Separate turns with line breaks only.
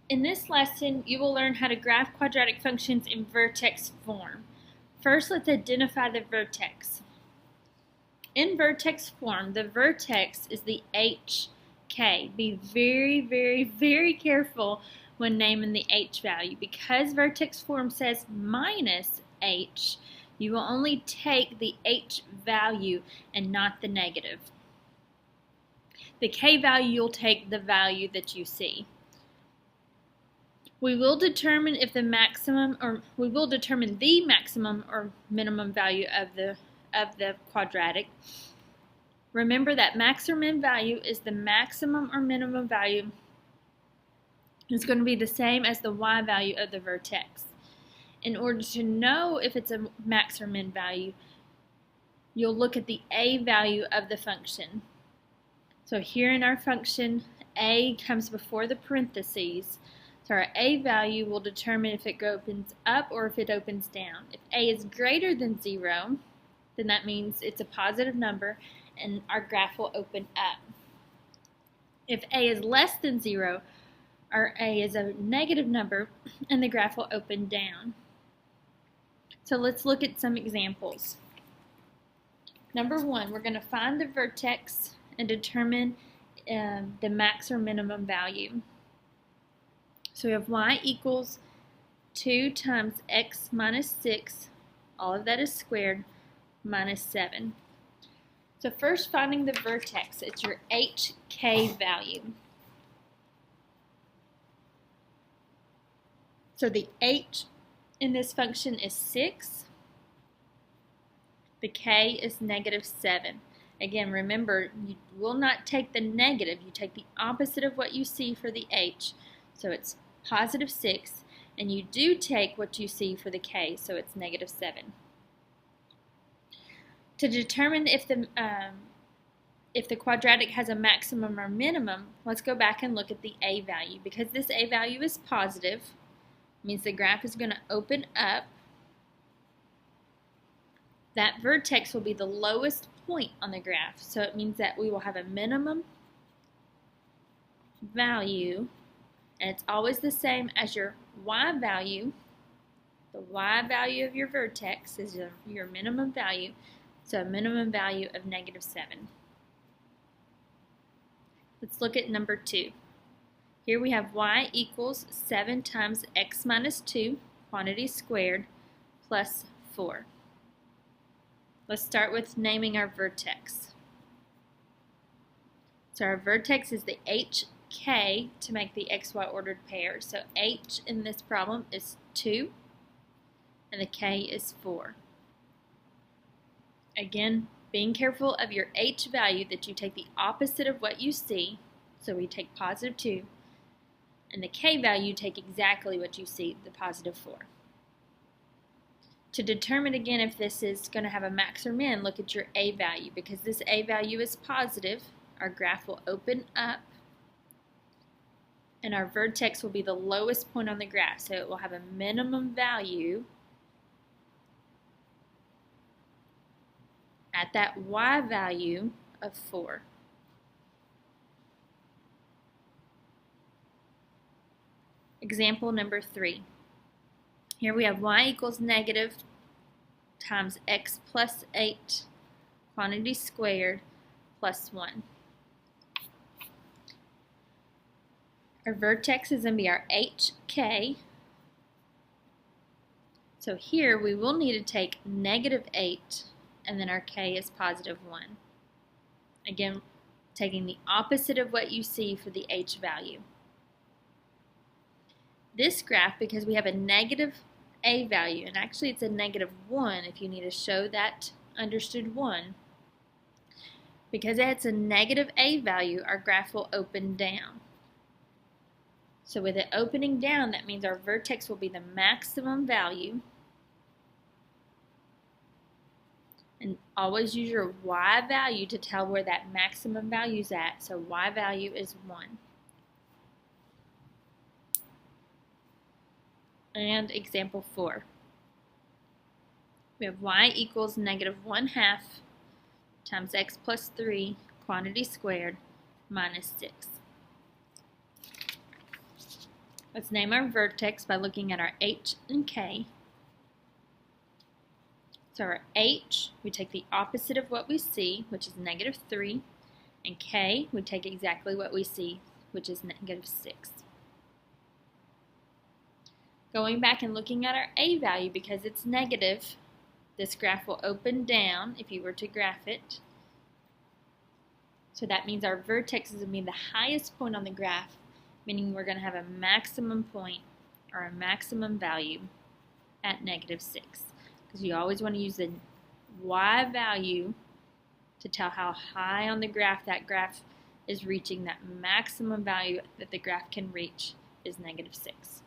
In this lesson, you will learn how to graph quadratic functions in vertex form. First, let's identify the vertex. In vertex form, the vertex is the HK. Be very, very, very careful when naming the H value. Because vertex form says minus H, you will only take the H value and not the negative. The K value, you'll take the value that you see. We will determine the maximum or minimum value of the quadratic. Remember that max or min value is the maximum or minimum value is going to be the same as the y value of the vertex. In order to know if it's a max or min value, you'll look at the a value of the function. So here in our function, a comes before the parentheses. So our a value will determine if it opens up or if it opens down. If a is greater than 0, then that means it's a positive number and our graph will open up. If a is less than 0, our a is a negative number and the graph will open down. So let's look at some examples. Number 1, we're going to find the vertex and determine the max or minimum value. So we have y equals 2 times x minus 6, all of that is squared, minus 7. So first, finding the vertex, it's your HK value. So the h in this function is 6, the k is negative 7. Again, remember, you will not take the negative, you take the opposite of what you see for the h. So it's positive 6, and you do take what you see for the k, so it's negative 7. To determine if the quadratic has a maximum or minimum, let's go back and look at the a value. Because this a value is positive, it means the graph is going to open up. That vertex will be the lowest point on the graph, so it means that we will have a minimum value, and it's always the same as your y value. The y value of your vertex is your minimum value, so a minimum value of negative 7. Let's look at number 2. Here we have y equals 7 times x minus 2, quantity squared, plus 4. Let's start with naming our vertex. So our vertex is the HK to make the XY ordered pair. So H in this problem is 2 and the K is 4. Again, being careful of your H value that you take the opposite of what you see. So we take positive 2, and the K value you take exactly what you see, the positive 4. To determine again if this is going to have a max or min, look at your a value. Because this a value is positive, our graph will open up and our vertex will be the lowest point on the graph. So it will have a minimum value at that y value of 4. Example number 3. Here we have y equals negative times x plus 8, quantity squared, plus 1. Our vertex is going to be our HK. So here we will need to take negative 8, and then our k is positive 1. Again, taking the opposite of what you see for the h value. This graph, because we have a negative a value, and actually it's a negative 1 if you need to show that understood 1. Because it's a negative a value, our graph will open down. So with it opening down, that means our vertex will be the maximum value. And always use your y value to tell where that maximum value is at. So y value is 1. And example 4. We have y equals negative 1/2 times x plus 3, quantity squared, minus 6. Let's name our vertex by looking at our H and K. So our H, we take the opposite of what we see, which is -3, and K, we take exactly what we see, which is -6. Going back and looking at our A value, because it's negative, this graph will open down if you were to graph it. So that means our vertex is going to be the highest point on the graph, meaning we're going to have a maximum point or a maximum value at -6. Because you always want to use the Y value to tell how high on the graph that graph is reaching. That maximum value that the graph can reach is -6.